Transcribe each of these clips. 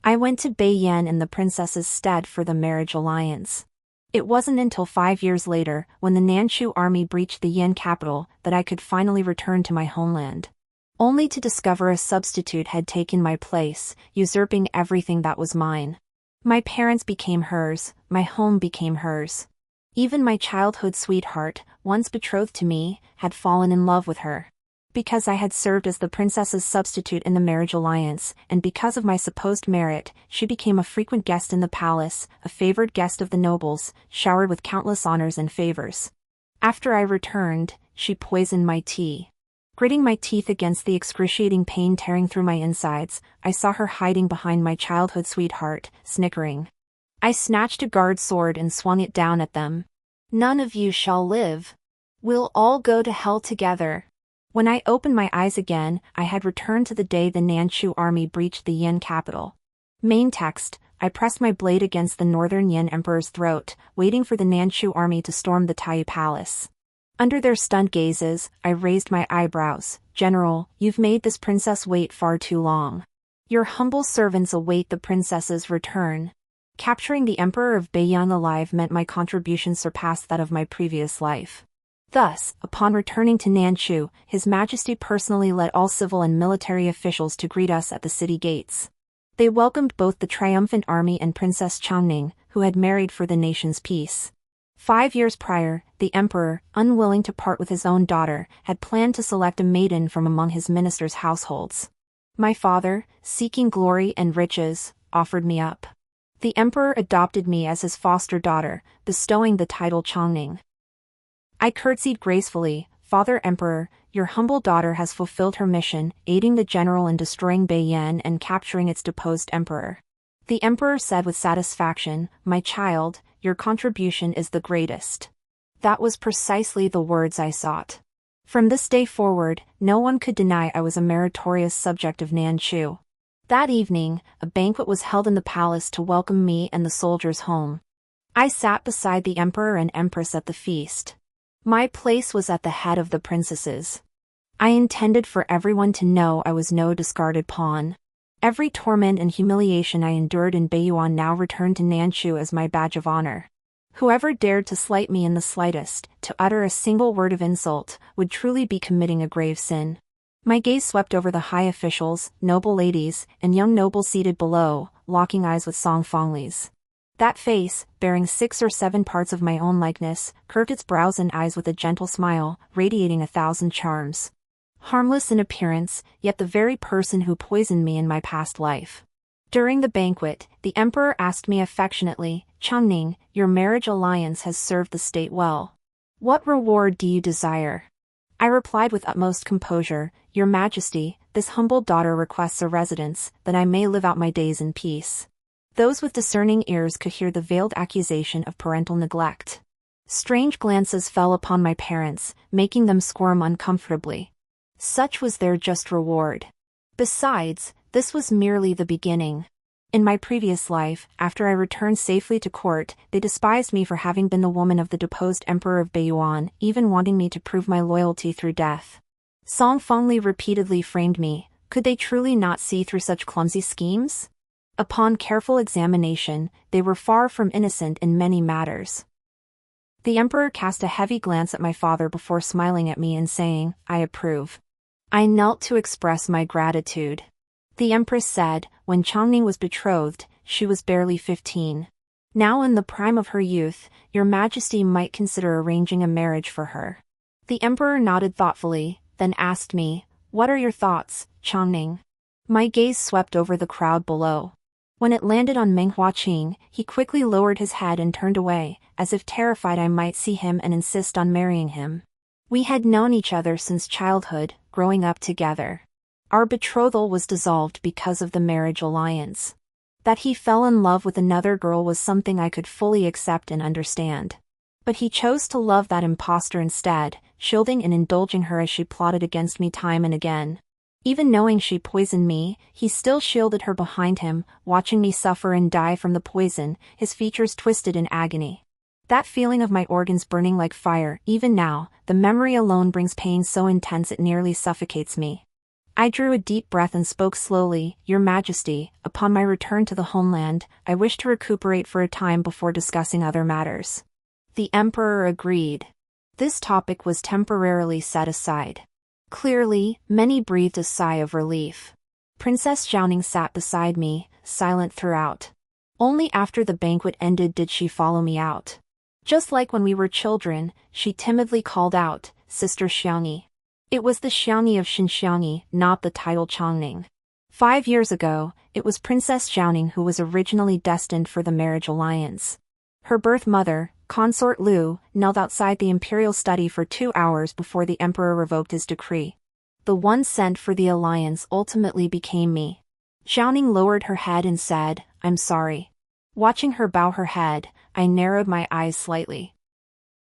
I went to Beiyan in the princess's stead for the marriage alliance. It wasn't until 5 years later, when the Nanchu army breached the Yin capital, that I could finally return to my homeland. Only to discover a substitute had taken my place, usurping everything that was mine. My parents became hers, my home became hers. Even my childhood sweetheart, once betrothed to me, had fallen in love with her. Because I had served as the princess's substitute in the marriage alliance, and because of my supposed merit, she became a frequent guest in the palace, a favored guest of the nobles, showered with countless honors and favors. After I returned, she poisoned my tea. Gritting my teeth against the excruciating pain tearing through my insides, I saw her hiding behind my childhood sweetheart, snickering. I snatched a guard sword and swung it down at them. "None of you shall live. We'll all go to hell together." When I opened my eyes again, I had returned to the day the Nanchu army breached the Yin capital. Main text: I pressed my blade against the northern Yin emperor's throat, waiting for the Nanchu army to storm the Taiyu palace. Under their stunned gazes, I raised my eyebrows. "General, you've made this princess wait far too long. Your humble servants await the princess's return." Capturing the Emperor of Beiyan alive meant my contribution surpassed that of my previous life. Thus, upon returning to Nanchu, His Majesty personally led all civil and military officials to greet us at the city gates. They welcomed both the triumphant army and Princess Changning, who had married for the nation's peace. 5 years prior, the emperor, unwilling to part with his own daughter, had planned to select a maiden from among his ministers' households. My father, seeking glory and riches, offered me up. The emperor adopted me as his foster daughter, bestowing the title Changning. I curtsied gracefully. "Father Emperor, your humble daughter has fulfilled her mission, aiding the general in destroying Beiyan and capturing its deposed emperor." The emperor said with satisfaction, "My child, your contribution is the greatest." That was precisely the words I sought. From this day forward, no one could deny I was a meritorious subject of Nanchu. That evening, a banquet was held in the palace to welcome me and the soldiers home. I sat beside the emperor and empress at the feast. My place was at the head of the princesses. I intended for everyone to know I was no discarded pawn. Every torment and humiliation I endured in Beiyan now returned to Nanchu as my badge of honor. Whoever dared to slight me in the slightest, to utter a single word of insult, would truly be committing a grave sin. My gaze swept over the high officials, noble ladies, and young nobles seated below, locking eyes with Song Fenglis. That face, bearing 6 or 7 parts of my own likeness, curved its brows and eyes with a gentle smile, radiating 1,000 charms. Harmless in appearance, yet the very person who poisoned me in my past life. During the banquet, the emperor asked me affectionately, "Changning, your marriage alliance has served the state well. What reward do you desire?" I replied with utmost composure, "Your Majesty, this humble daughter requests a residence, that I may live out my days in peace." Those with discerning ears could hear the veiled accusation of parental neglect. Strange glances fell upon my parents, making them squirm uncomfortably. Such was their just reward. Besides, this was merely the beginning. In my previous life, after I returned safely to court, they despised me for having been the woman of the deposed Emperor of Beiyan, even wanting me to prove my loyalty through death. Song Fengli repeatedly framed me. Could they truly not see through such clumsy schemes? Upon careful examination, they were far from innocent in many matters. The emperor cast a heavy glance at my father before smiling at me and saying, "I approve." I knelt to express my gratitude. The empress said, "When Changning was betrothed, she was barely 15. Now in the prime of her youth, your Majesty might consider arranging a marriage for her." The emperor nodded thoughtfully, then asked me, "What are your thoughts, Changning?" My gaze swept over the crowd below. When it landed on Meng Huaqing, he quickly lowered his head and turned away, as if terrified I might see him and insist on marrying him. We had known each other since childhood, growing up together. Our betrothal was dissolved because of the marriage alliance. That he fell in love with another girl was something I could fully accept and understand. But he chose to love that impostor instead, shielding and indulging her as she plotted against me time and again. Even knowing she poisoned me, he still shielded her behind him, watching me suffer and die from the poison, his features twisted in agony. That feeling of my organs burning like fire, even now, the memory alone brings pain so intense it nearly suffocates me. I drew a deep breath and spoke slowly. Your Majesty, upon my return to the homeland, I wish to recuperate for a time before discussing other matters. The Emperor agreed. This topic was temporarily set aside. Clearly, many breathed a sigh of relief. Princess Xiaoning sat beside me, silent throughout. Only after the banquet ended did she follow me out. Just like when we were children, she timidly called out, Sister Xiaoning. It was the Xiaoning of Xinxiaoning, not the title Changning. 5 years ago, it was Princess Xiaoning who was originally destined for the marriage alliance. Her birth mother, Consort Lu, knelt outside the imperial study for 2 hours before the emperor revoked his decree. The one sent for the alliance ultimately became me. Xiaoning lowered her head and said, I'm sorry. Watching her bow her head, I narrowed my eyes slightly.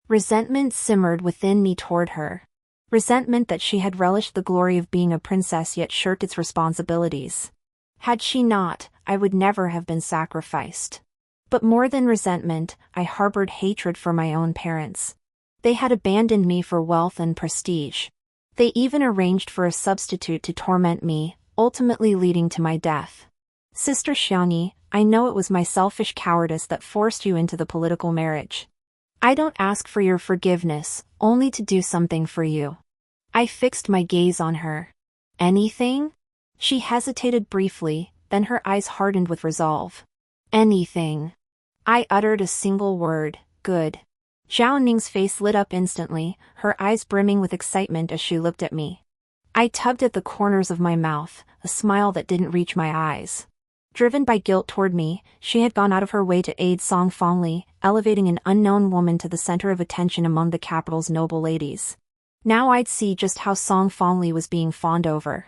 Resentment simmered within me toward her. Resentment that she had relished the glory of being a princess yet shirked its responsibilities. Had she not, I would never have been sacrificed. But more than resentment, I harbored hatred for my own parents. They had abandoned me for wealth and prestige. They even arranged for a substitute to torment me, ultimately leading to my death. Sister Xiaoning, I know it was my selfish cowardice that forced you into the political marriage. I don't ask for your forgiveness, only to do something for you. I fixed my gaze on her. Anything? She hesitated briefly, then her eyes hardened with resolve. Anything. I uttered a single word, good. Zhao Ning's face lit up instantly, her eyes brimming with excitement as she looked at me. I tugged at the corners of my mouth, a smile that didn't reach my eyes. Driven by guilt toward me, she had gone out of her way to aid Song Fangli, elevating an unknown woman to the center of attention among the capital's noble ladies. Now I'd see just how Song Fangli was being fawned over.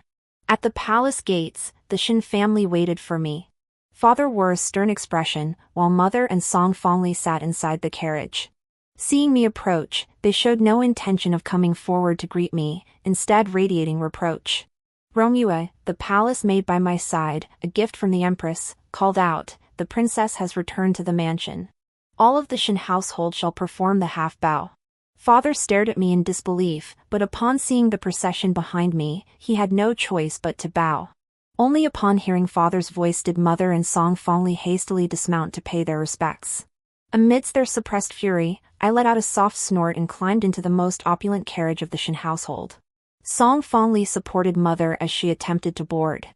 At the palace gates, the Shin family waited for me. Father wore a stern expression, while Mother and Song Fangli sat inside the carriage. Seeing me approach, they showed no intention of coming forward to greet me, instead radiating reproach. Romue, the palace maid by my side, a gift from the Empress, called out, the princess has returned to the mansion. All of the Shin household shall perform the half-bow. Father stared at me in disbelief, but upon seeing the procession behind me, he had no choice but to bow. Only upon hearing Father's voice did Mother and Song Fangli hastily dismount to pay their respects. Amidst their suppressed fury, I let out a soft snort and climbed into the most opulent carriage of the Shin household. Song Fangli supported Mother as she attempted to board.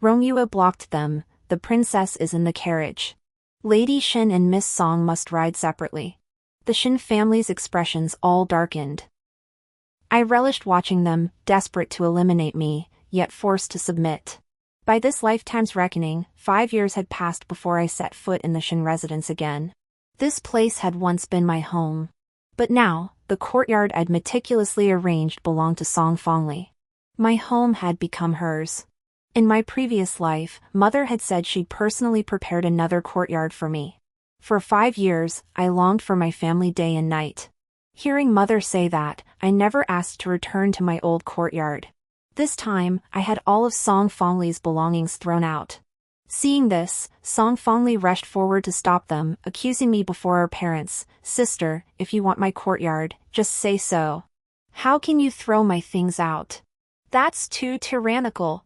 Romue blocked them, the princess is in the carriage. Lady Shin and Miss Song must ride separately. The Shin family's expressions all darkened. I relished watching them, desperate to eliminate me, yet forced to submit. By this lifetime's reckoning, 5 years had passed before I set foot in the Shin residence again. This place had once been my home. But now, the courtyard I'd meticulously arranged belonged to Song Fangli. My home had become hers. In my previous life, Mother had said she'd personally prepared another courtyard for me. For 5 years, I longed for my family day and night. Hearing Mother say that, I never asked to return to my old courtyard. This time, I had all of Song Fangli's belongings thrown out. Seeing this, Song Fangli rushed forward to stop them, accusing me before our parents. Sister, if you want my courtyard, just say so. How can you throw my things out? That's too tyrannical.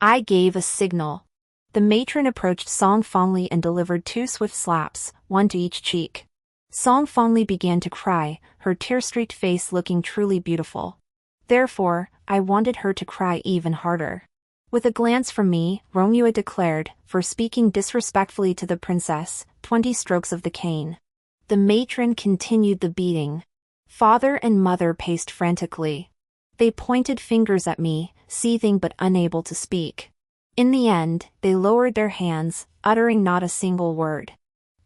I gave a signal. The matron approached Song Fangli and delivered 2 swift slaps, one to each cheek. Song Fangli began to cry, her tear-streaked face looking truly beautiful. Therefore, I wanted her to cry even harder. With a glance from me, Romue declared, for speaking disrespectfully to the princess, 20 strokes of the cane. The matron continued the beating. Father and Mother paced frantically. They pointed fingers at me, seething but unable to speak. In the end, they lowered their hands, uttering not a single word.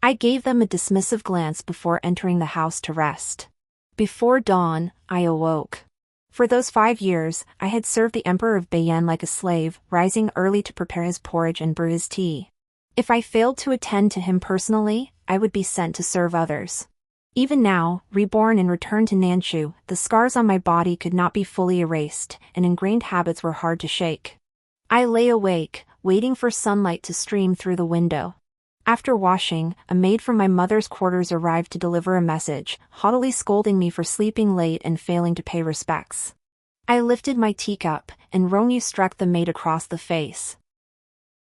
I gave them a dismissive glance before entering the house to rest. Before dawn, I awoke. For those 5 years, I had served the Emperor of Beiyan like a slave, rising early to prepare his porridge and brew his tea. If I failed to attend to him personally, I would be sent to serve others. Even now, reborn and returned to Nanchu, the scars on my body could not be fully erased, and ingrained habits were hard to shake. I lay awake, waiting for sunlight to stream through the window. After washing, a maid from my mother's quarters arrived to deliver a message, haughtily scolding me for sleeping late and failing to pay respects. I lifted my teacup, and Romeo struck the maid across the face.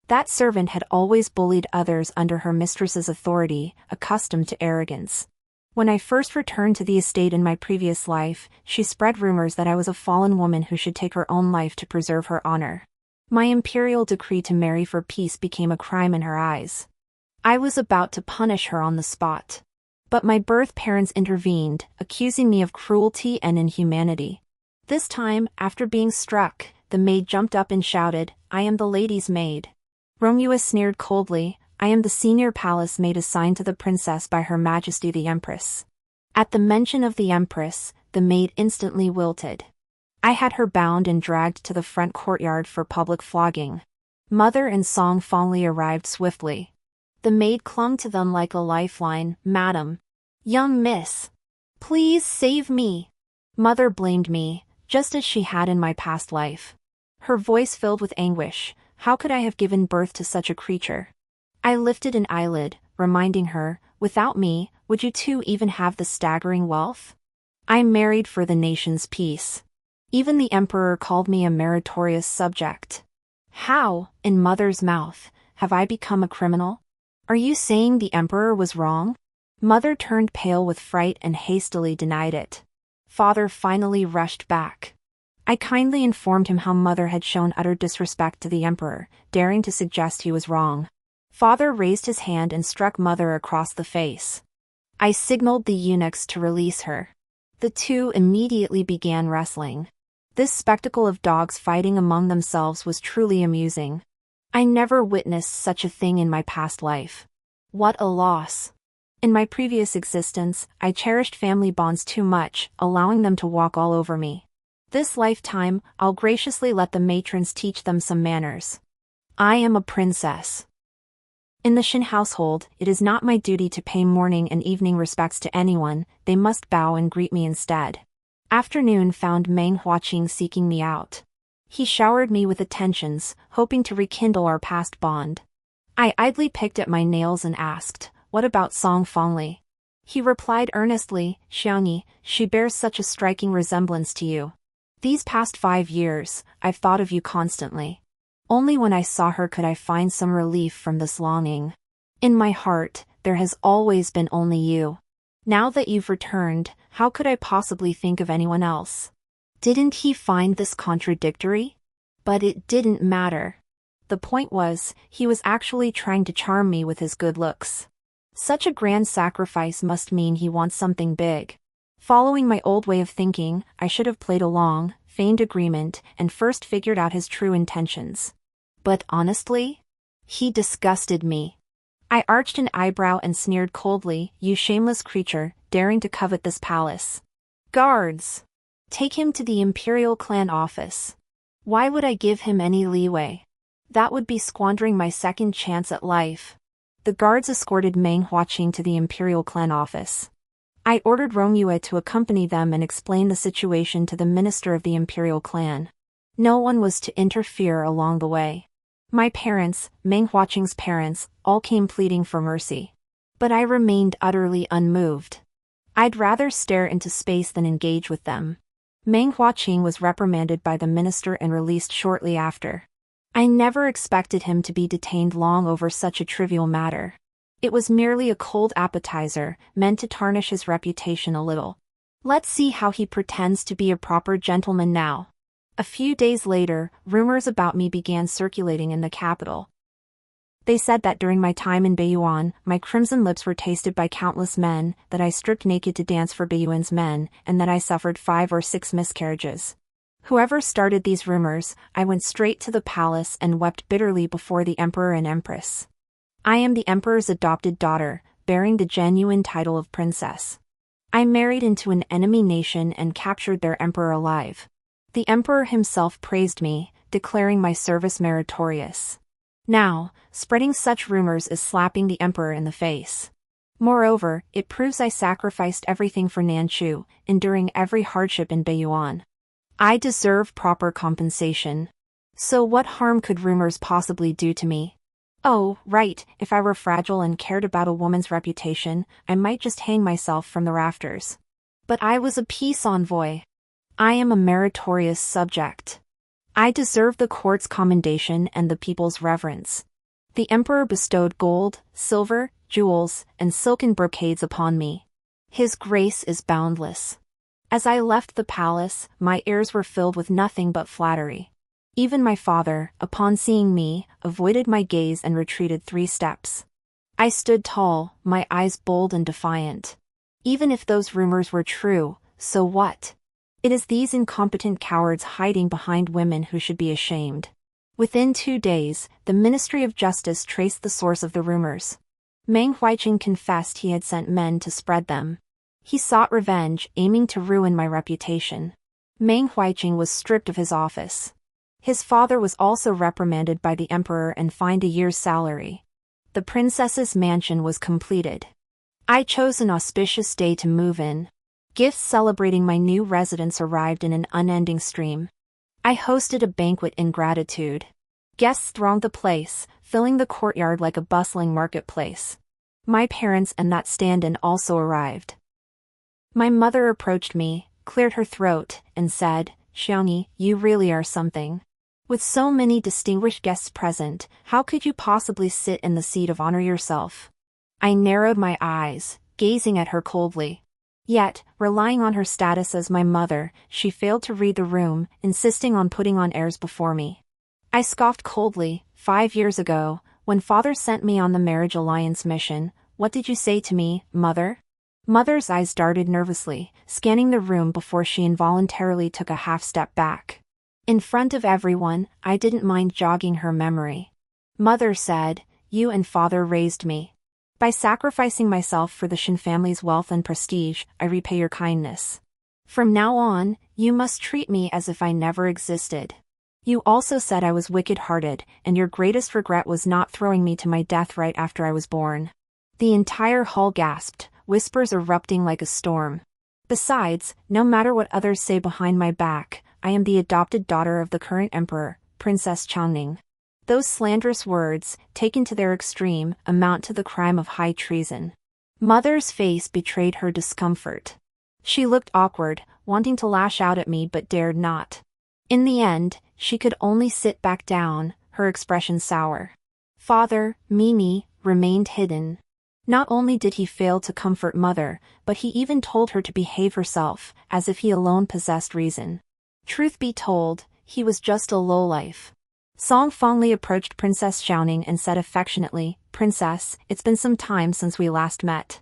That servant had always bullied others under her mistress's authority, accustomed to arrogance. When I first returned to the estate in my previous life, she spread rumors that I was a fallen woman who should take her own life to preserve her honor. My imperial decree to marry for peace became a crime in her eyes. I was about to punish her on the spot. But my birth parents intervened, accusing me of cruelty and inhumanity. This time, after being struck, the maid jumped up and shouted, "I am the lady's maid." Romeo sneered coldly, "I am the senior palace maid assigned to the princess by Her Majesty the Empress." At the mention of the Empress, the maid instantly wilted. I had her bound and dragged to the front courtyard for public flogging. Mother and Song finally arrived swiftly. The maid clung to them like a lifeline. "Madam. Young miss. Please save me." Mother blamed me, just as she had in my past life. Her voice filled with anguish. How could I have given birth to such a creature? I lifted an eyelid, reminding her, "Without me, would you two even have the staggering wealth? I married for the nation's peace." Even the emperor called me a meritorious subject. How, in Mother's mouth, have I become a criminal? Are you saying the emperor was wrong? Mother turned pale with fright and hastily denied it. Father finally rushed back. I kindly informed him how Mother had shown utter disrespect to the emperor, daring to suggest he was wrong. Father raised his hand and struck Mother across the face. I signaled the eunuchs to release her. The two immediately began wrestling. This spectacle of dogs fighting among themselves was truly amusing. I never witnessed such a thing in my past life. What a loss. In my previous existence, I cherished family bonds too much, allowing them to walk all over me. This lifetime, I'll graciously let the matrons teach them some manners. I am a princess. In the Shin household, it is not my duty to pay morning and evening respects to anyone, they must bow and greet me instead. Afternoon found Meng Huaqing seeking me out. He showered me with attentions, hoping to rekindle our past bond. I idly picked at my nails and asked, "What about Song Fangli?" He replied earnestly, "Xiangyi, she bears such a striking resemblance to you. These past 5 years, I've thought of you constantly. Only when I saw her could I find some relief from this longing. In my heart, there has always been only you. Now that you've returned, how could I possibly think of anyone else?" Didn't he find this contradictory? But it didn't matter. The point was, he was actually trying to charm me with his good looks. Such a grand sacrifice must mean he wants something big. Following my old way of thinking, I should have played along, feigned agreement, and first figured out his true intentions. But honestly, he disgusted me. I arched an eyebrow and sneered coldly, "You shameless creature, daring to covet this palace. Guards! Take him to the Imperial Clan office." Why would I give him any leeway? That would be squandering my second chance at life. The guards escorted Meng Huaqing to the Imperial Clan office. I ordered Romeo to accompany them and explain the situation to the minister of the Imperial Clan. No one was to interfere along the way. My parents, Meng Huaqing's parents, all came pleading for mercy. But I remained utterly unmoved. I'd rather stare into space than engage with them. Meng Huaqing was reprimanded by the minister and released shortly after. I never expected him to be detained long over such a trivial matter. It was merely a cold appetizer, meant to tarnish his reputation a little. Let's see how he pretends to be a proper gentleman now. A few days later, rumors about me began circulating in the capital. They said that during my time in Beiyan, my crimson lips were tasted by countless men, that I stripped naked to dance for Beiyan's men, and that I suffered 5 or 6 miscarriages. Whoever started these rumors, I went straight to the palace and wept bitterly before the emperor and empress. I am the emperor's adopted daughter, bearing the genuine title of princess. I married into an enemy nation and captured their emperor alive. The emperor himself praised me, declaring my service meritorious. Now, spreading such rumors is slapping the emperor in the face. Moreover, it proves I sacrificed everything for Nanchu, enduring every hardship in Beiyan. I deserve proper compensation. So what harm could rumors possibly do to me? Oh, right, if I were fragile and cared about a woman's reputation, I might just hang myself from the rafters. But I was a peace envoy. I am a meritorious subject. I deserve the court's commendation and the people's reverence. The emperor bestowed gold, silver, jewels, and silken brocades upon me. His grace is boundless. As I left the palace, my ears were filled with nothing but flattery. Even my father, upon seeing me, avoided my gaze and retreated 3 steps. I stood tall, my eyes bold and defiant. Even if those rumors were true, so what? It is these incompetent cowards hiding behind women who should be ashamed. Within 2 days, the Ministry of Justice traced the source of the rumors. Meng Huiqing confessed he had sent men to spread them. He sought revenge, aiming to ruin my reputation. Meng Huiqing was stripped of his office. His father was also reprimanded by the emperor and fined a year's salary. The princess's mansion was completed. I chose an auspicious day to move in. Gifts celebrating my new residence arrived in an unending stream. I hosted a banquet in gratitude. Guests thronged the place, filling the courtyard like a bustling marketplace. My parents and that stand-in also arrived. My mother approached me, cleared her throat, and said, "Xiaomi, you really are something. With so many distinguished guests present, how could you possibly sit in the seat of honor yourself?" I narrowed my eyes, gazing at her coldly. Yet, relying on her status as my mother, she failed to read the room, insisting on putting on airs before me. I scoffed coldly. 5 years ago, when father sent me on the marriage alliance mission, what did you say to me, mother? Mother's eyes darted nervously, scanning the room before she involuntarily took a half-step back. In front of everyone, I didn't mind jogging her memory. Mother said, "You and father raised me. By sacrificing myself for the Shen family's wealth and prestige, I repay your kindness. From now on, you must treat me as if I never existed. You also said I was wicked-hearted, and your greatest regret was not throwing me to my death right after I was born." The entire hall gasped, whispers erupting like a storm. Besides, no matter what others say behind my back, I am the adopted daughter of the current emperor, Princess Changning. Those slanderous words, taken to their extreme, amount to the crime of high treason. Mother's face betrayed her discomfort. She looked awkward, wanting to lash out at me but dared not. In the end, she could only sit back down, her expression sour. Father, Mimi, remained hidden. Not only did he fail to comfort mother, but he even told her to behave herself, as if he alone possessed reason. Truth be told, he was just a lowlife. Song Fongli approached Princess Xiaoning and said affectionately, "Princess, it's been some time since we last met.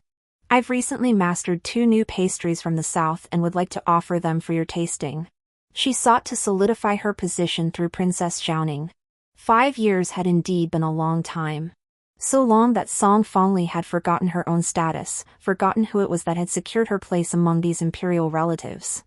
I've recently mastered 2 new pastries from the south and would like to offer them for your tasting." She sought to solidify her position through Princess Xiaoning. 5 years had indeed been a long time. So long that Song Fongli had forgotten her own status, forgotten who it was that had secured her place among these imperial relatives.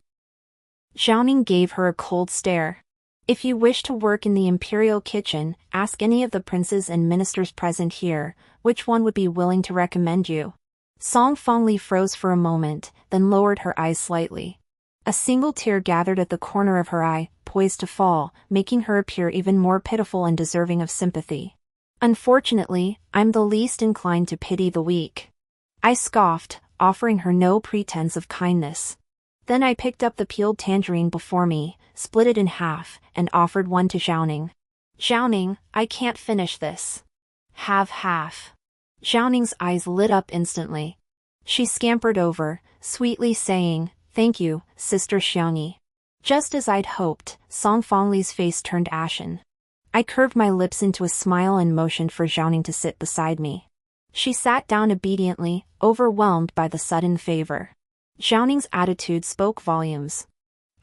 Xiaoning gave her a cold stare. "If you wish to work in the imperial kitchen, ask any of the princes and ministers present here, which one would be willing to recommend you." Song Fongli froze for a moment, then lowered her eyes slightly. A single tear gathered at the corner of her eye, poised to fall, making her appear even more pitiful and deserving of sympathy. "Unfortunately, I'm the least inclined to pity the weak." I scoffed, offering her no pretense of kindness. Then I picked up the peeled tangerine before me, split it in half, and offered one to Xiaoning. "Xiaoning, I can't finish this. Have half." Xiaoning's eyes lit up instantly. She scampered over, sweetly saying, "Thank you, Sister Xiaoning." Just as I'd hoped, Song Fongli's face turned ashen. I curved my lips into a smile and motioned for Xiaoning to sit beside me. She sat down obediently, overwhelmed by the sudden favor. Xiaoning's attitude spoke volumes.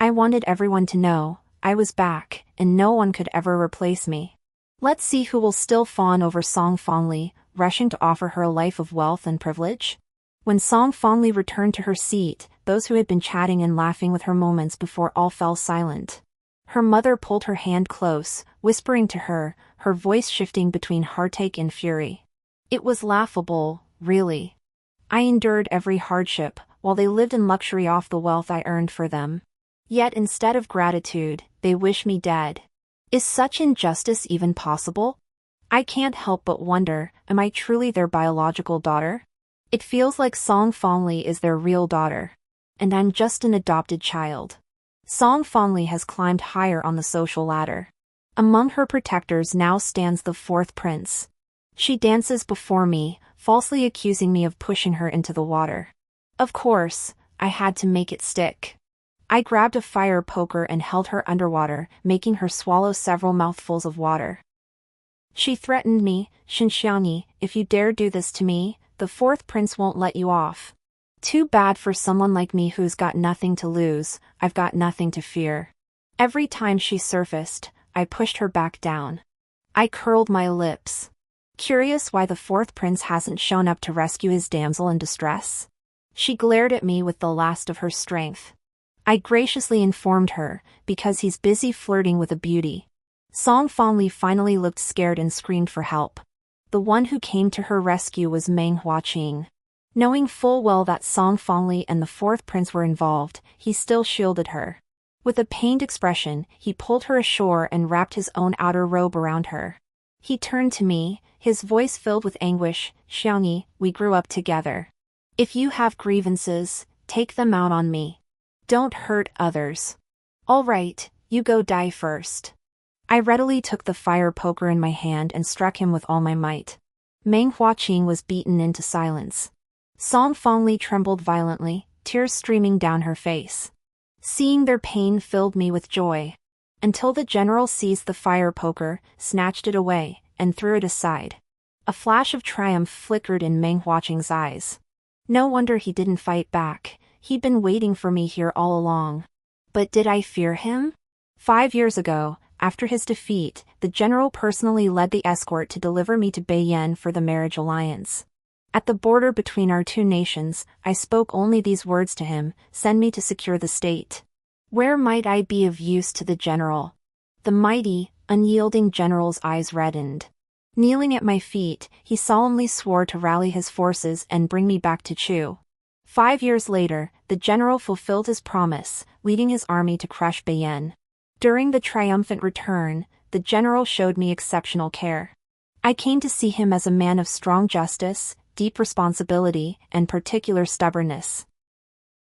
I wanted everyone to know, I was back, and no one could ever replace me. Let's see who will still fawn over Song Fongli, rushing to offer her a life of wealth and privilege. When Song Fongli returned to her seat, those who had been chatting and laughing with her moments before all fell silent. Her mother pulled her hand close, whispering to her, her voice shifting between heartache and fury. It was laughable, really. I endured every hardship, while they lived in luxury off the wealth I earned for them. Yet instead of gratitude, they wish me dead. Is such injustice even possible? I can't help but wonder, am I truly their biological daughter? It feels like Song Fongli is their real daughter. And I'm just an adopted child. Song Fongli has climbed higher on the social ladder. Among her protectors now stands the fourth prince. She dances before me, falsely accusing me of pushing her into the water. Of course, I had to make it stick. I grabbed a fire poker and held her underwater, making her swallow several mouthfuls of water. She threatened me, Xinxiangyi, if you dare do this to me, the fourth prince won't let you off. Too bad for someone like me who's got nothing to lose, I've got nothing to fear. Every time she surfaced, I pushed her back down. I curled my lips. Curious why the fourth prince hasn't shown up to rescue his damsel in distress? She glared at me with the last of her strength. I graciously informed her, because he's busy flirting with a beauty. Song Fongli finally looked scared and screamed for help. The one who came to her rescue was Meng Huaqing. Knowing full well that Song Fongli and the fourth prince were involved, he still shielded her. With a pained expression, he pulled her ashore and wrapped his own outer robe around her. He turned to me, his voice filled with anguish, "Xiangyi, we grew up together. If you have grievances, take them out on me. Don't hurt others. All right, you go die first." I readily took the fire poker in my hand and struck him with all my might. Meng Huaqing was beaten into silence. Song Fongli trembled violently, tears streaming down her face. Seeing their pain filled me with joy. Until the general seized the fire poker, snatched it away, and threw it aside. A flash of triumph flickered in Meng Huaqing's eyes. No wonder he didn't fight back, he'd been waiting for me here all along. But did I fear him? 5 years ago, after his defeat, the general personally led the escort to deliver me to Beiyan for the marriage alliance. At the border between our two nations, I spoke only these words to him: "Send me to secure the state." Where might I be of use to the general? The mighty, unyielding general's eyes reddened. Kneeling at my feet, he solemnly swore to rally his forces and bring me back to Chu. 5 years later, the general fulfilled his promise, leading his army to crush Beiyan. During the triumphant return, the general showed me exceptional care. I came to see him as a man of strong justice, deep responsibility, and particular stubbornness.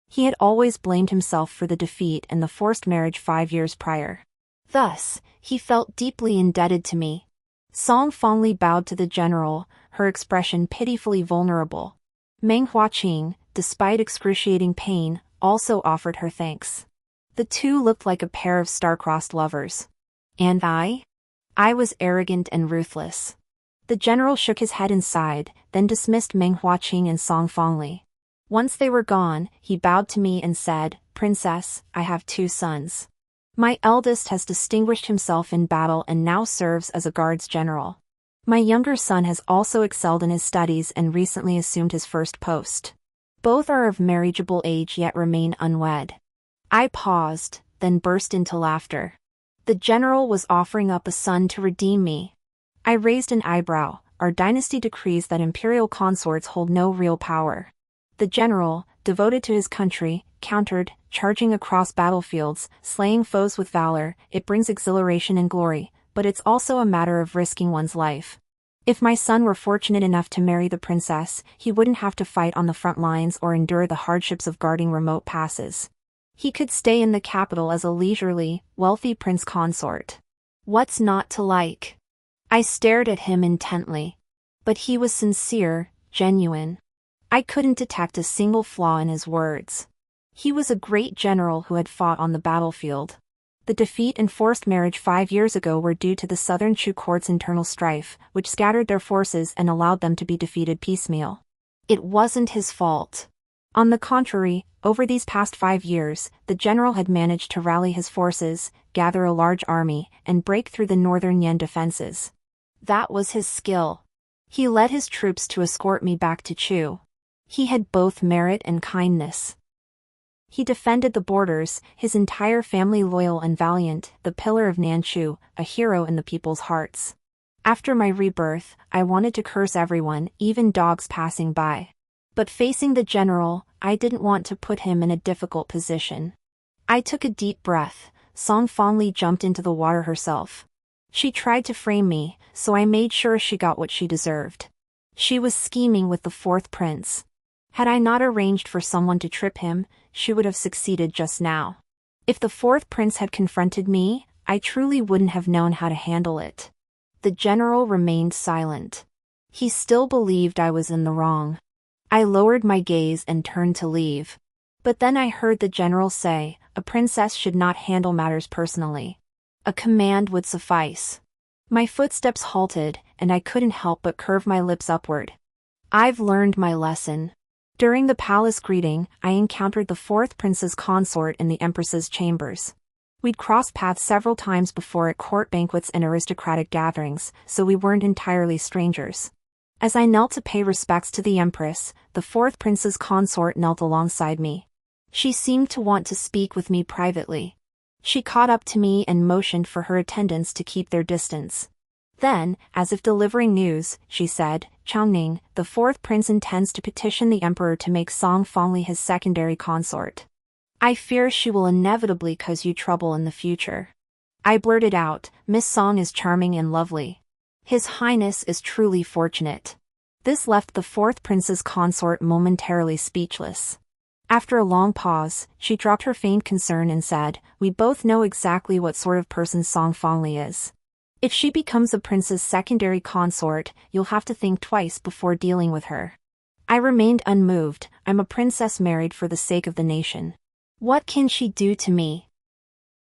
He had always blamed himself for the defeat and the forced marriage 5 years prior. Thus, he felt deeply indebted to me. Song Fongli bowed to the general, her expression pitifully vulnerable. Meng Huaqing, despite excruciating pain, also offered her thanks. The two looked like a pair of star-crossed lovers. And I? I was arrogant and ruthless. The general shook his head and sighed, then dismissed Meng Huaqing and Song Fongli. Once they were gone, he bowed to me and said, "Princess, I have 2 sons. My eldest has distinguished himself in battle and now serves as a guards general. My younger son has also excelled in his studies and recently assumed his first post. Both are of marriageable age yet remain unwed." I paused, then burst into laughter. The general was offering up a son to redeem me. I raised an eyebrow. Our dynasty decrees that imperial consorts hold no real power. The general, devoted to his country, countered, charging across battlefields, slaying foes with valor. It brings exhilaration and glory, but it's also a matter of risking one's life. If my son were fortunate enough to marry the princess, he wouldn't have to fight on the front lines or endure the hardships of guarding remote passes. He could stay in the capital as a leisurely, wealthy prince consort. What's not to like? I stared at him intently. But he was sincere, genuine. I couldn't detect a single flaw in his words. He was a great general who had fought on the battlefield. The defeat and forced marriage 5 years ago were due to the southern Chu court's internal strife, which scattered their forces and allowed them to be defeated piecemeal. It wasn't his fault. On the contrary, over these past 5 years, the general had managed to rally his forces, gather a large army, and break through the northern Yan defenses. That was his skill. He led his troops to escort me back to Chu. He had both merit and kindness. He defended the borders, his entire family loyal and valiant, the pillar of Nanchu, a hero in the people's hearts. After my rebirth, I wanted to curse everyone, even dogs passing by. But facing the general, I didn't want to put him in a difficult position. I took a deep breath. Song Fongli jumped into the water herself. She tried to frame me, so I made sure she got what she deserved. She was scheming with the fourth prince. Had I not arranged for someone to trip him, she would have succeeded just now. If the fourth prince had confronted me, I truly wouldn't have known how to handle it. The general remained silent. He still believed I was in the wrong. I lowered my gaze and turned to leave. But then I heard the general say, a princess should not handle matters personally. A command would suffice. My footsteps halted, and I couldn't help but curve my lips upward. I've learned my lesson. During the palace greeting, I encountered the fourth prince's consort in the empress's chambers. We'd crossed paths several times before at court banquets and aristocratic gatherings, so we weren't entirely strangers. As I knelt to pay respects to the empress, the fourth prince's consort knelt alongside me. She seemed to want to speak with me privately. She caught up to me and motioned for her attendants to keep their distance. Then, as if delivering news, she said, "Changning, the fourth prince intends to petition the emperor to make Song Fongli his secondary consort. I fear she will inevitably cause you trouble in the future." I blurted out, "Miss Song is charming and lovely. His Highness is truly fortunate." This left the fourth prince's consort momentarily speechless. After a long pause, she dropped her feigned concern and said, "We both know exactly what sort of person Song Fongli is. If she becomes a prince's secondary consort, you'll have to think twice before dealing with her." I remained unmoved. I'm a princess married for the sake of the nation. What can she do to me?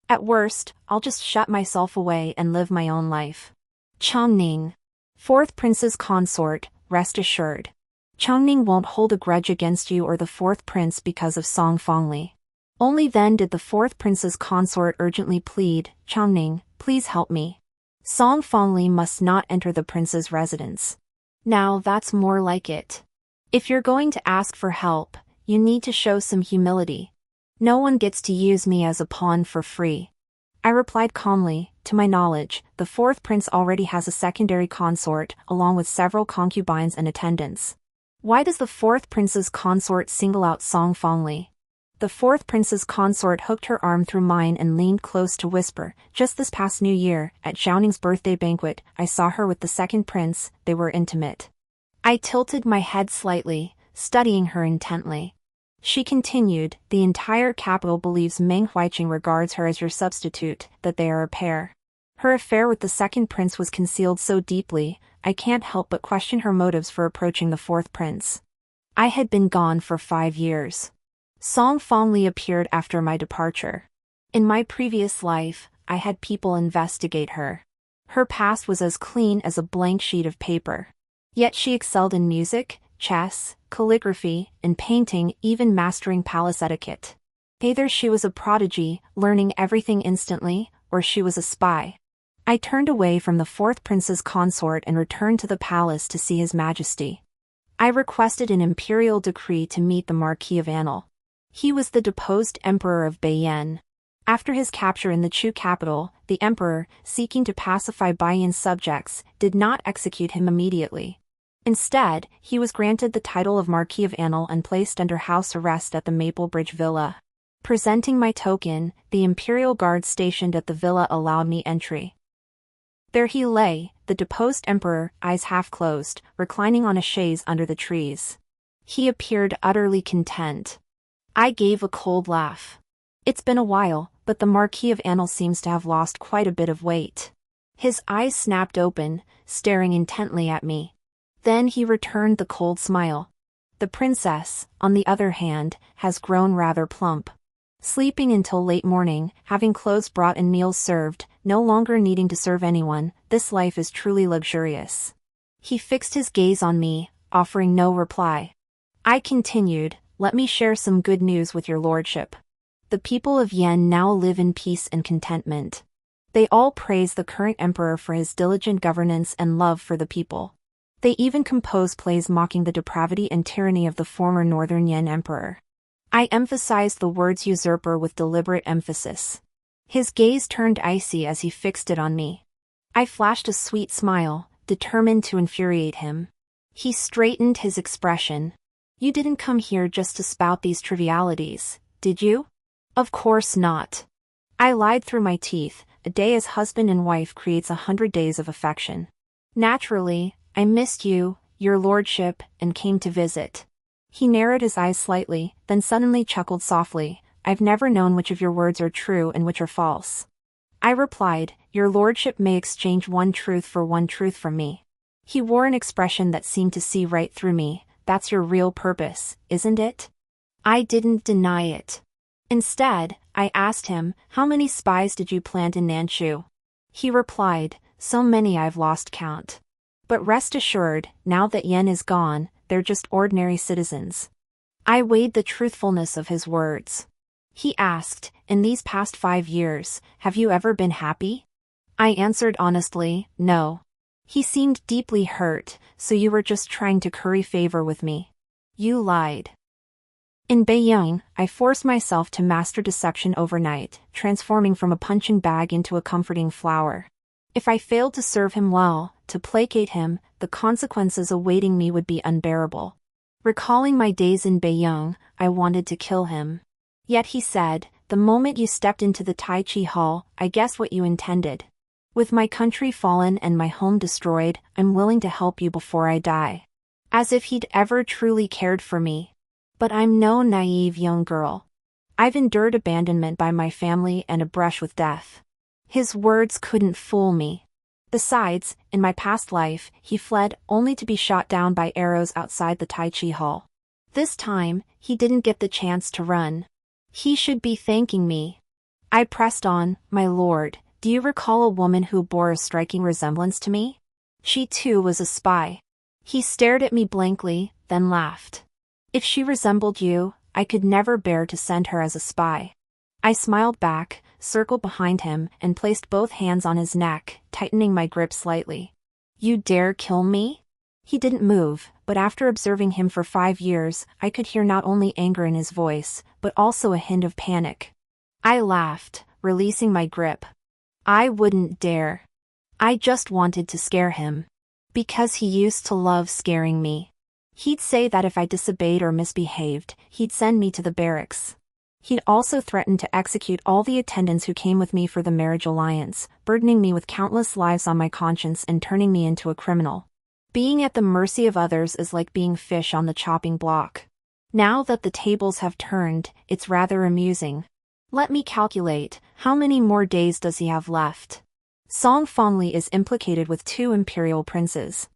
At worst, I'll just shut myself away and live my own life. Changning. Fourth prince's consort, rest assured. Changning won't hold a grudge against you or the fourth prince because of Song Fongli. Only then did the fourth prince's consort urgently plead, "Changning, please help me. Song Fongli must not enter the prince's residence." Now that's more like it. If you're going to ask for help, you need to show some humility. No one gets to use me as a pawn for free. I replied calmly, "To my knowledge, the fourth prince already has a secondary consort, along with several concubines and attendants. Why does the fourth prince's consort single out Song Fongli?" The fourth prince's consort hooked her arm through mine and leaned close to whisper, "Just this past New Year, at Zhaoning's birthday banquet, I saw her with the second prince. They were intimate." I tilted my head slightly, studying her intently. She continued, "The entire capital believes Meng Huiqing regards her as your substitute, that they are a pair. Her affair with the second prince was concealed so deeply, I can't help but question her motives for approaching the fourth prince." I had been gone for 5 years. Song Fongli appeared after my departure. In my previous life, I had people investigate her. Her past was as clean as a blank sheet of paper. Yet she excelled in music, chess, calligraphy, and painting, even mastering palace etiquette. Either she was a prodigy, learning everything instantly, or she was a spy. I turned away from the fourth prince's consort and returned to the palace to see His Majesty. I requested an imperial decree to meet the Marquis of Anil. He was the deposed emperor of Beiyan. After his capture in the Chu capital, the emperor, seeking to pacify Beiyan's subjects, did not execute him immediately. Instead, he was granted the title of Marquis of Anil and placed under house arrest at the Maple Bridge Villa. Presenting my token, the imperial guard stationed at the villa allowed me entry. There he lay, the deposed emperor, eyes half closed, reclining on a chaise under the trees. He appeared utterly content. I gave a cold laugh. It's been a while, but the Marquis of Anil seems to have lost quite a bit of weight. His eyes snapped open, staring intently at me. Then he returned the cold smile. The princess, on the other hand, has grown rather plump. Sleeping until late morning, having clothes brought and meals served, no longer needing to serve anyone, this life is truly luxurious. He fixed his gaze on me, offering no reply. I continued, "Let me share some good news with your lordship. The people of Yen now live in peace and contentment. They all praise the current emperor for his diligent governance and love for the people. They even compose plays mocking the depravity and tyranny of the former Northern Yen emperor." I emphasized the words usurper with deliberate emphasis. His gaze turned icy as he fixed it on me. I flashed a sweet smile, determined to infuriate him. He straightened his expression. "You didn't come here just to spout these trivialities, did you?" "Of course not." I lied through my teeth. A day as husband and wife creates 100 days of affection. "Naturally, I missed you, your lordship, and came to visit." He narrowed his eyes slightly, then suddenly chuckled softly. I've never known which of your words are true and which are false. I replied, your lordship may exchange one truth for one truth from me. He wore an expression that seemed to see right through me. That's your real purpose, isn't it? I didn't deny it. Instead, I asked him, how many spies did you plant in Nanchu? He replied, so many I've lost count. But rest assured, now that Yen is gone, they're just ordinary citizens. I weighed the truthfulness of his words. He asked, in these past 5 years, have you ever been happy? I answered honestly, no. He seemed deeply hurt, so you were just trying to curry favor with me. You lied. In Beiyan, I forced myself to master deception overnight, transforming from a punching bag into a comforting flower. If I failed to serve him well, to placate him, the consequences awaiting me would be unbearable. Recalling my days in Beiyan, I wanted to kill him. Yet he said, the moment you stepped into the Tai Chi hall, I guessed what you intended. With my country fallen and my home destroyed, I'm willing to help you before I die. As if he'd ever truly cared for me. But I'm no naive young girl. I've endured abandonment by my family and a brush with death. His words couldn't fool me. Besides, in my past life, he fled only to be shot down by arrows outside the Tai Chi hall. This time, he didn't get the chance to run. He should be thanking me. I pressed on, my lord, do you recall a woman who bore a striking resemblance to me? She too was a spy. He stared at me blankly, then laughed. If she resembled you, I could never bear to send her as a spy. I smiled back, circled behind him, and placed both hands on his neck, tightening my grip slightly. You dare kill me? He didn't move, but after observing him for 5 years, I could hear not only anger in his voice, but also a hint of panic. I laughed, releasing my grip. I wouldn't dare. I just wanted to scare him. Because he used to love scaring me. He'd say that if I disobeyed or misbehaved, he'd send me to the barracks. He'd also threatened to execute all the attendants who came with me for the marriage alliance, burdening me with countless lives on my conscience and turning me into a criminal. Being at the mercy of others is like being fish on the chopping block. Now that the tables have turned, it's rather amusing. Let me calculate, how many more days does he have left? Song Fongli is implicated with 2 imperial princes.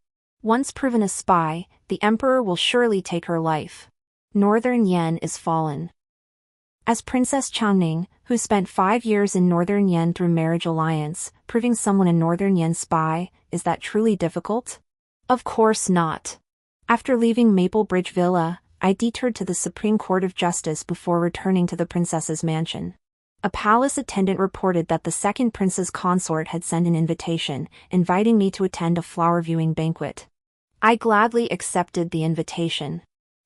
Once proven a spy, the emperor will surely take her life. Northern Yen is fallen. As Princess Changning, who spent 5 years in Northern Yen through marriage alliance, proving someone in Northern Yen spy, is that truly difficult? Of course not. After leaving Maple Bridge Villa, I detoured to the Supreme Court of Justice before returning to the princess's mansion. A palace attendant reported that the second prince's consort had sent an invitation, inviting me to attend a flower-viewing banquet. I gladly accepted the invitation.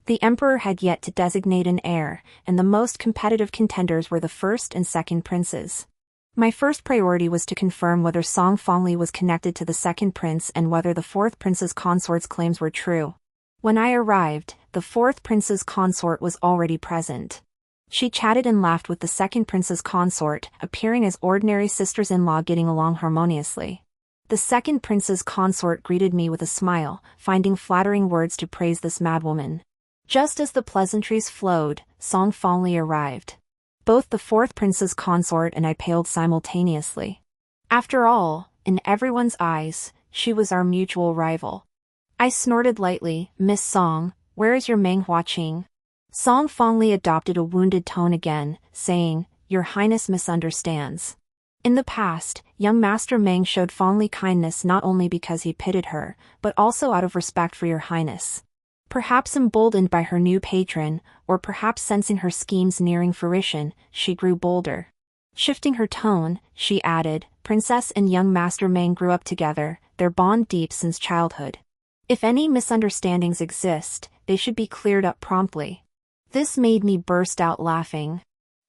The emperor had yet to designate an heir, and the most competitive contenders were the first and second princes. My first priority was to confirm whether Song Fongli was connected to the second prince and whether the fourth prince's consort's claims were true. When I arrived, the fourth prince's consort was already present. She chatted and laughed with the second prince's consort, appearing as ordinary sisters-in-law getting along harmoniously. The second prince's consort greeted me with a smile, finding flattering words to praise this madwoman. Just as the pleasantries flowed, Song Fongli arrived. Both the fourth prince's consort and I paled simultaneously. After all, in everyone's eyes, she was our mutual rival. I snorted lightly, Miss Song, where is your Menghua Qing? Song Fongli adopted a wounded tone again, saying, Your Highness misunderstands. In the past, young Master Meng showed Fongli kindness not only because he pitied her, but also out of respect for your Highness. Perhaps emboldened by her new patron, or perhaps sensing her schemes nearing fruition, she grew bolder. Shifting her tone, she added, Princess and young Master Meng grew up together, their bond deep since childhood. If any misunderstandings exist, they should be cleared up promptly. This made me burst out laughing.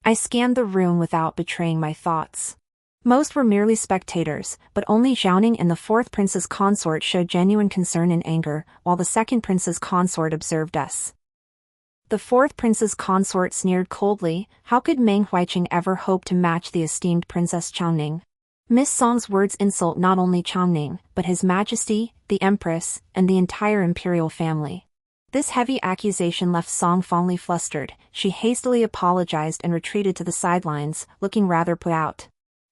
I scanned the room without betraying my thoughts. Most were merely spectators, but only Zhaoning and the fourth prince's consort showed genuine concern and anger, while the second prince's consort observed us. The fourth prince's consort sneered coldly, how could Meng Huiqing ever hope to match the esteemed Princess Changning? Miss Song's words insult not only Changning, but His Majesty, the Empress, and the entire imperial family. This heavy accusation left Song Fongli flustered. She hastily apologized and retreated to the sidelines, looking rather put out.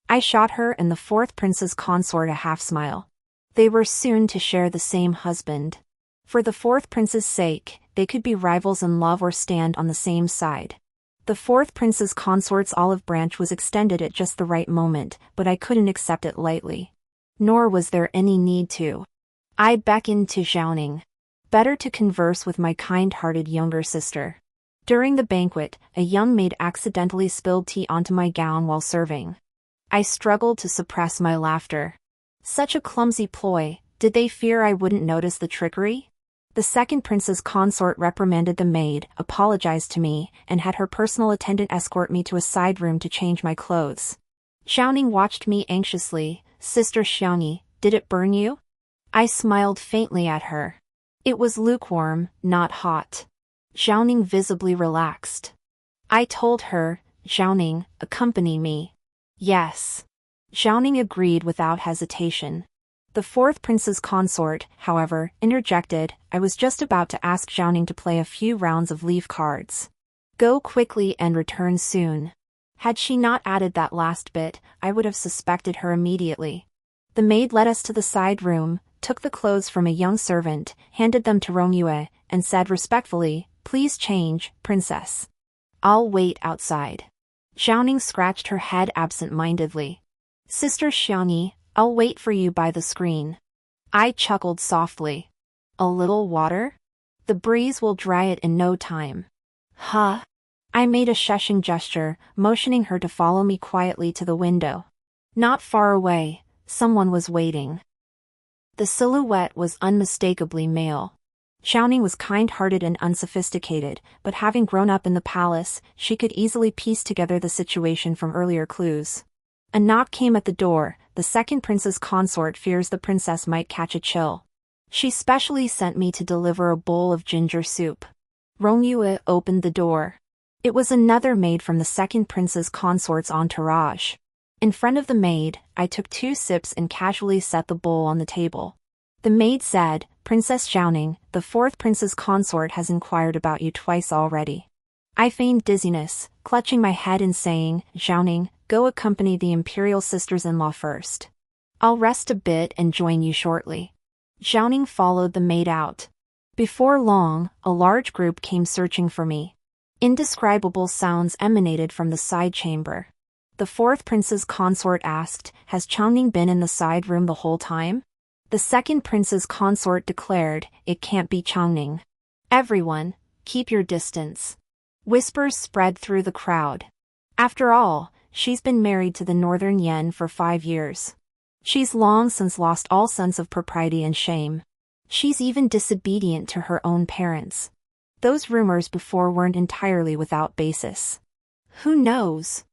I shot her and the fourth prince's consort a half-smile. They were soon to share the same husband. For the fourth prince's sake, they could be rivals in love or stand on the same side. The fourth prince's consort's olive branch was extended at just the right moment, but I couldn't accept it lightly. Nor was there any need to. I beckoned to Xiaoning. Better to converse with my kind-hearted younger sister. During the banquet, a young maid accidentally spilled tea onto my gown while serving. I struggled to suppress my laughter. Such a clumsy ploy. Did they fear I wouldn't notice the trickery? The second prince's consort reprimanded the maid, apologized to me, and had her personal attendant escort me to a side room to change my clothes. Xiaoning watched me anxiously. Sister Xiaoning, did it burn you? I smiled faintly at her. It was lukewarm, not hot. Xiaoning visibly relaxed. I told her, Xiaoning, accompany me. Yes. Xiaoning agreed without hesitation. The fourth prince's consort, however, interjected. I was just about to ask Xiaoning to play a few rounds of leaf cards. Go quickly and return soon. Had she not added that last bit, I would have suspected her immediately. The maid led us to the side room, took the clothes from a young servant, handed them to Romue, and said respectfully, Please change, princess. I'll wait outside. Xiaoning scratched her head absent-mindedly. Sister Xiaoning, I'll wait for you by the screen. I chuckled softly. A little water? The breeze will dry it in no time. Huh? I made a shushing gesture, motioning her to follow me quietly to the window. Not far away, someone was waiting. The silhouette was unmistakably male. Xiaoning was kind-hearted and unsophisticated, but having grown up in the palace, she could easily piece together the situation from earlier clues. A knock came at the door. The second prince's consort fears the princess might catch a chill. She specially sent me to deliver a bowl of ginger soup. Romue opened the door. It was another maid from the second prince's consort's entourage. In front of the maid, I took 2 sips and casually set the bowl on the table. The maid said, Princess Xiaoning, the fourth prince's consort has inquired about you twice already. I feigned dizziness, clutching my head and saying, Xiaoning, go accompany the imperial sisters-in-law first. I'll rest a bit and join you shortly. Xiaoning followed the maid out. Before long, a large group came searching for me. Indescribable sounds emanated from the side chamber. The fourth prince's consort asked, Has Xiaoning been in the side room the whole time? The second prince's consort declared, It can't be Xiaoning. Everyone, keep your distance. Whispers spread through the crowd. After all, she's been married to the Northern Yan for 5 years. She's long since lost all sense of propriety and shame. She's even disobedient to her own parents. Those rumors before weren't entirely without basis. Who knows?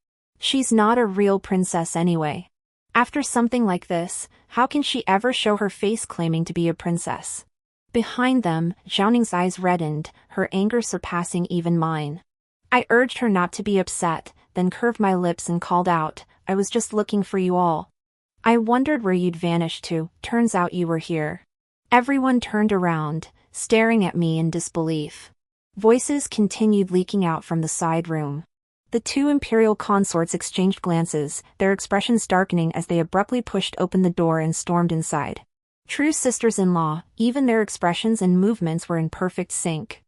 She's not a real princess anyway. After something like this, how can she ever show her face claiming to be a princess? Behind them, Xiaoning's eyes reddened, her anger surpassing even mine. I urged her not to be upset, then curved my lips and called out, I was just looking for you all. I wondered where you'd vanished to, turns out you were here. Everyone turned around, staring at me in disbelief. Voices continued leaking out from the side room. The 2 imperial consorts exchanged glances, their expressions darkening as they abruptly pushed open the door and stormed inside. True sisters-in-law, even their expressions and movements were in perfect sync.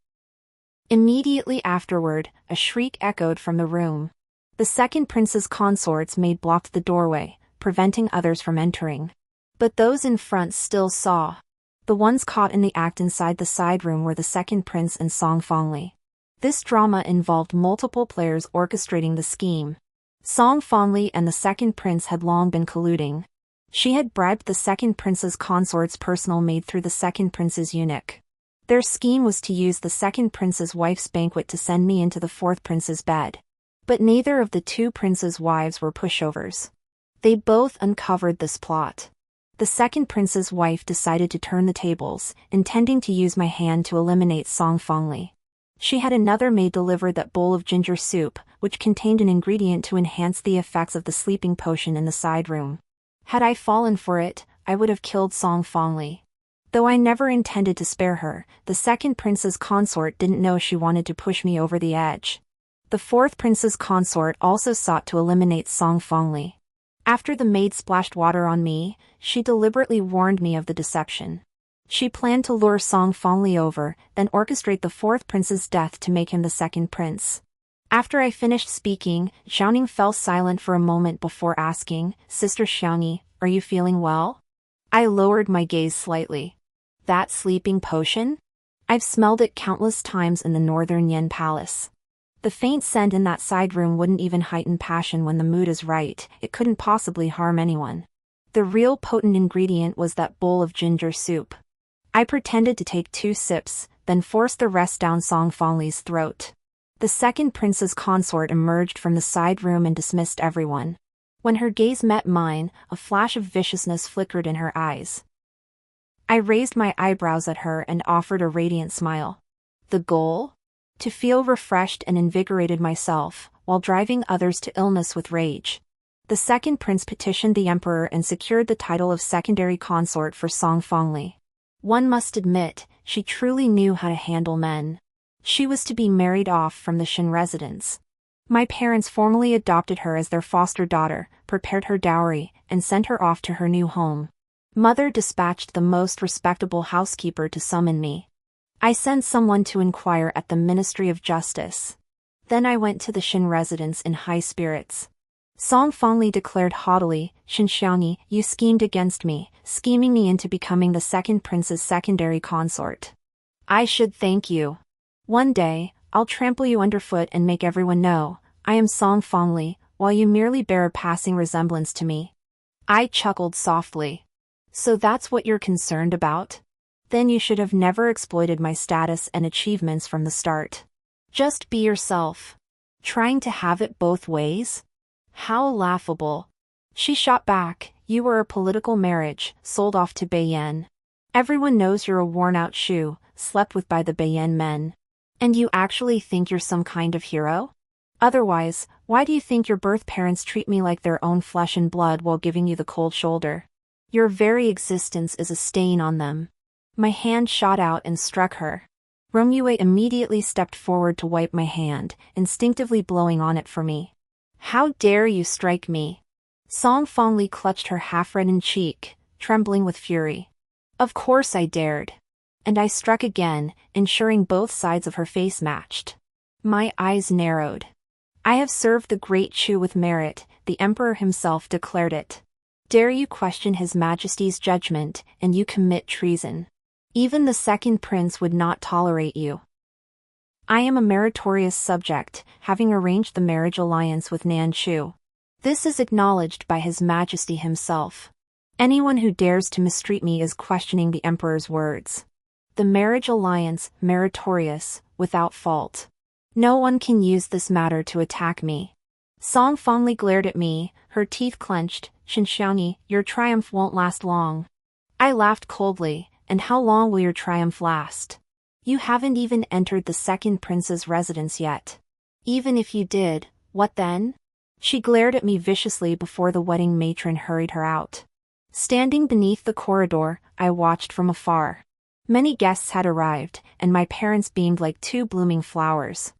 Immediately afterward, a shriek echoed from the room. The second prince's consort's maid blocked the doorway, preventing others from entering. But those in front still saw. The ones caught in the act inside the side room were the second prince and Song Fongli. This drama involved multiple players orchestrating the scheme. Song Fongli and the second prince had long been colluding. She had bribed the second prince's consort's personal maid through the second prince's eunuch. Their scheme was to use the second prince's wife's banquet to send me into the fourth prince's bed. But neither of the 2 princes' wives were pushovers. They both uncovered this plot. The second prince's wife decided to turn the tables, intending to use my hand to eliminate Song Fongli. She had another maid deliver that bowl of ginger soup, which contained an ingredient to enhance the effects of the sleeping potion in the side room. Had I fallen for it, I would have killed Song Fongli. Though I never intended to spare her, the second prince's consort didn't know she wanted to push me over the edge. The fourth prince's consort also sought to eliminate Song Fongli. After the maid splashed water on me, she deliberately warned me of the deception. She planned to lure Song Fongli over, then orchestrate the fourth prince's death to make him the second prince. After I finished speaking, Xiaoning fell silent for a moment before asking, "Sister Xiaoning, are you feeling well?" I lowered my gaze slightly. "That sleeping potion? I've smelled it countless times in the Northern Yin Palace. The faint scent in that side room wouldn't even heighten passion when the mood is right, it couldn't possibly harm anyone. The real potent ingredient was that bowl of ginger soup." I pretended to take 2 sips, then forced the rest down Song Fongli's throat. The second prince's consort emerged from the side room and dismissed everyone. When her gaze met mine, a flash of viciousness flickered in her eyes. I raised my eyebrows at her and offered a radiant smile. The goal? To feel refreshed and invigorated myself, while driving others to illness with rage. The second prince petitioned the emperor and secured the title of secondary consort for Song Fongli. One must admit, she truly knew how to handle men. She was to be married off from the Shin residence. My parents formally adopted her as their foster daughter, prepared her dowry, and sent her off to her new home. Mother dispatched the most respectable housekeeper to summon me. I sent someone to inquire at the Ministry of Justice. Then I went to the Shin residence in high spirits. Song Fongli declared haughtily, "Shin Xiaoning, you schemed against me, scheming me into becoming the second prince's secondary consort. I should thank you. One day, I'll trample you underfoot and make everyone know, I am Song Fongli, while you merely bear a passing resemblance to me." I chuckled softly. "So that's what you're concerned about? Then you should have never exploited my status and achievements from the start. Just be yourself. Trying to have it both ways? How laughable." She shot back, "You were a political marriage, sold off to Beiyan. Everyone knows you're a worn-out shoe, slept with by the Beiyan men. And you actually think you're some kind of hero? Otherwise, why do you think your birth parents treat me like their own flesh and blood while giving you the cold shoulder? Your very existence is a stain on them." My hand shot out and struck her. Romue immediately stepped forward to wipe my hand, instinctively blowing on it for me. "How dare you strike me?" Song Fongli clutched her half-reddened cheek, trembling with fury. Of course I dared. And I struck again, ensuring both sides of her face matched. My eyes narrowed. "I have served the great Chu with merit," the emperor himself declared it. "Dare you question his majesty's judgment, and you commit treason. Even the second prince would not tolerate you. I am a meritorious subject, having arranged the marriage alliance with Nanchu. This is acknowledged by His Majesty himself. Anyone who dares to mistreat me is questioning the emperor's words. The marriage alliance, meritorious, without fault. No one can use this matter to attack me." Song Fongli glared at me, her teeth clenched. "Shin Xiaoning, your triumph won't last long." I laughed coldly. "And how long will your triumph last? You haven't even entered the second prince's residence yet. Even if you did, what then?" She glared at me viciously before the wedding matron hurried her out. Standing beneath the corridor, I watched from afar. Many guests had arrived, and my parents beamed like 2 blooming flowers.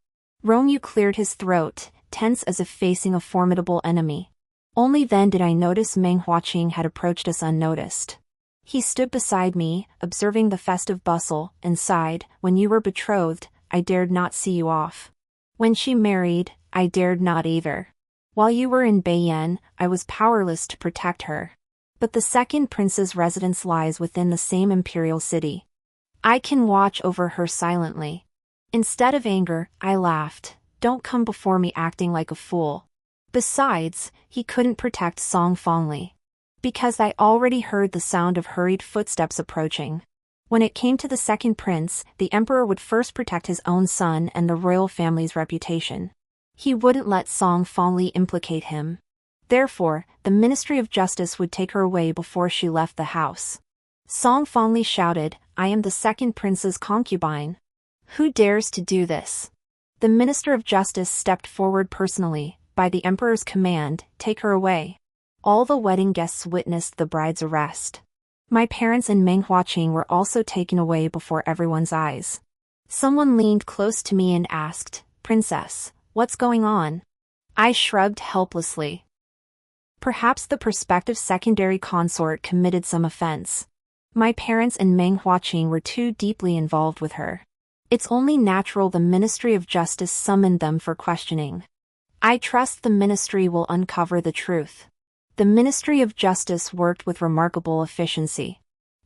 Romeu cleared his throat, tense as if facing a formidable enemy. Only then did I notice Meng Huaqing had approached us unnoticed. He stood beside me, observing the festive bustle, and sighed, "When you were betrothed, I dared not see you off. When she married, I dared not either. While you were in Beiyan, I was powerless to protect her. But the second prince's residence lies within the same imperial city. I can watch over her silently." Instead of anger, I laughed. "Don't come before me acting like a fool." Besides, he couldn't protect Song Fongli. Because I already heard the sound of hurried footsteps approaching. When it came to the second prince, the emperor would first protect his own son and the royal family's reputation. He wouldn't let Song Fongli implicate him. Therefore, the Ministry of Justice would take her away before she left the house. Song Fongli shouted, "I am the second prince's concubine. Who dares to do this?" The Minister of Justice stepped forward personally, by the emperor's command, "Take her away." All the wedding guests witnessed the bride's arrest. My parents and Meng Huaqing were also taken away before everyone's eyes. Someone leaned close to me and asked, "Princess, what's going on?" I shrugged helplessly. Perhaps the prospective secondary consort committed some offense. My parents and Meng Huaqing were too deeply involved with her. It's only natural the Ministry of Justice summoned them for questioning. I trust the ministry will uncover the truth. The Ministry of Justice worked with remarkable efficiency.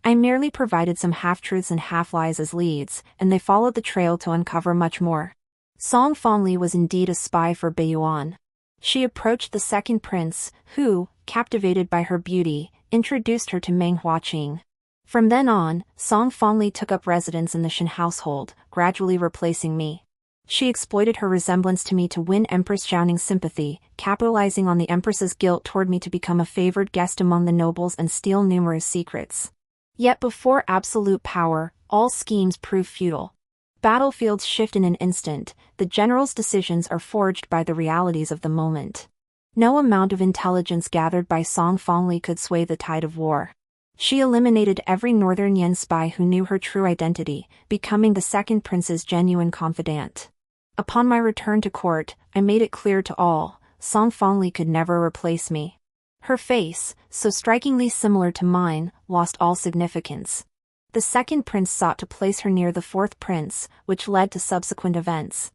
I merely provided some half-truths and half-lies as leads, and they followed the trail to uncover much more. Song Fangli was indeed a spy for Beiyan. She approached the second prince, who, captivated by her beauty, introduced her to Meng Huaqing. From then on, Song Fangli took up residence in the Shen household, gradually replacing me. She exploited her resemblance to me to win Empress Zhaoning's sympathy, capitalizing on the Empress's guilt toward me to become a favored guest among the nobles and steal numerous secrets. Yet before absolute power, all schemes prove futile. Battlefields shift in an instant, the general's decisions are forged by the realities of the moment. No amount of intelligence gathered by Song Fangli could sway the tide of war. She eliminated every northern Yan spy who knew her true identity, becoming the second prince's genuine confidant. Upon my return to court, I made it clear to all, Song Fangli could never replace me. Her face, so strikingly similar to mine, lost all significance. The second prince sought to place her near the fourth prince, which led to subsequent events.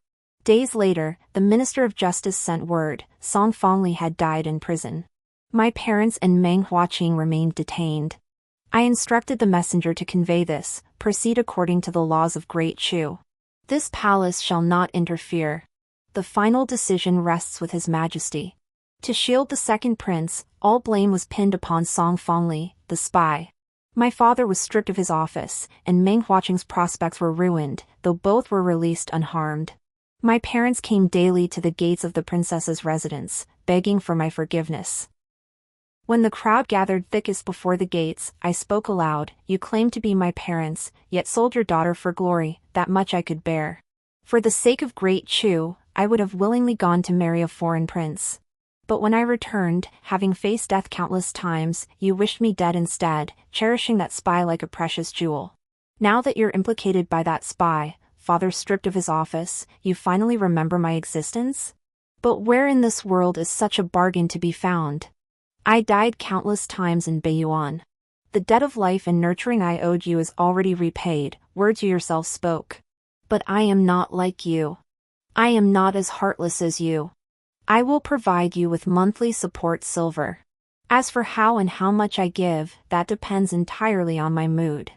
Days later, the Minister of Justice sent word, Song Fangli had died in prison. My parents and Meng Huaqing remained detained. I instructed the messenger to convey this, proceed according to the laws of Great Chu. This palace shall not interfere. The final decision rests with His Majesty. To shield the second prince, all blame was pinned upon Song Fangli, the spy. My father was stripped of his office, and Meng Huaqing's prospects were ruined, though both were released unharmed. My parents came daily to the gates of the princess's residence, begging for my forgiveness. When the crowd gathered thickest before the gates, I spoke aloud, "You claim to be my parents, yet sold your daughter for glory, that much I could bear. For the sake of Great Chu, I would have willingly gone to marry a foreign prince. But when I returned, having faced death countless times, you wished me dead instead, cherishing that spy like a precious jewel. Now that you're implicated by that spy, father stripped of his office, you finally remember my existence? But where in this world is such a bargain to be found? I died countless times in Beiyan. The debt of life and nurturing I owed you is already repaid," words you yourself spoke. But I am not like you. I am not as heartless as you. I will provide you with monthly support silver. As for how and how much I give, that depends entirely on my mood.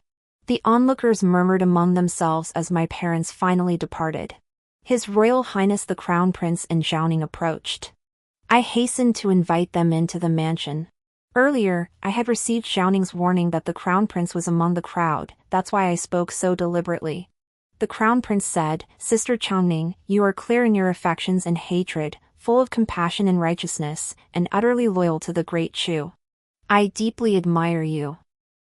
The onlookers murmured among themselves as my parents finally departed. His Royal Highness the Crown Prince and Zhaoning approached. I hastened to invite them into the mansion. Earlier, I had received Zhaoning's warning that the Crown Prince was among the crowd, that's why I spoke so deliberately. The Crown Prince said, "Sister Changning, you are clear in your affections and hatred, full of compassion and righteousness, and utterly loyal to the Great Chu. I deeply admire you.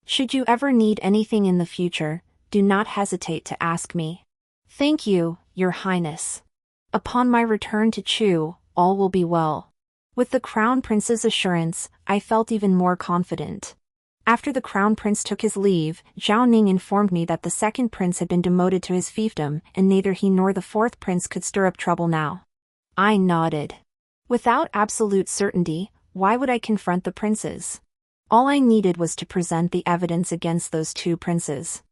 Should you ever need anything in the future, do not hesitate to ask me." "Thank you, Your Highness. Upon my return to Chu, all will be well." With the Crown Prince's assurance, I felt even more confident. After the Crown Prince took his leave, Zhao Ning informed me that the second prince had been demoted to his fiefdom, and neither he nor the fourth prince could stir up trouble now. I nodded. Without absolute certainty, why would I confront the princes? All I needed was to present the evidence against those two princes.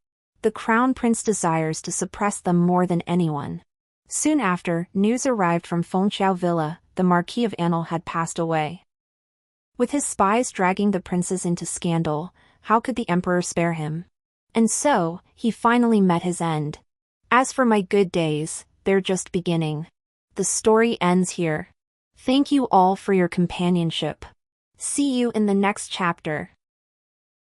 The Crown Prince desires to suppress them more than anyone. Soon after, news arrived from Fengqiao Villa. The Marquis of Anil had passed away. With his spies dragging the princes into scandal, how could the emperor spare him? And so, he finally met his end. As for my good days, they're just beginning. The story ends here. Thank you all for your companionship. See you in the next chapter.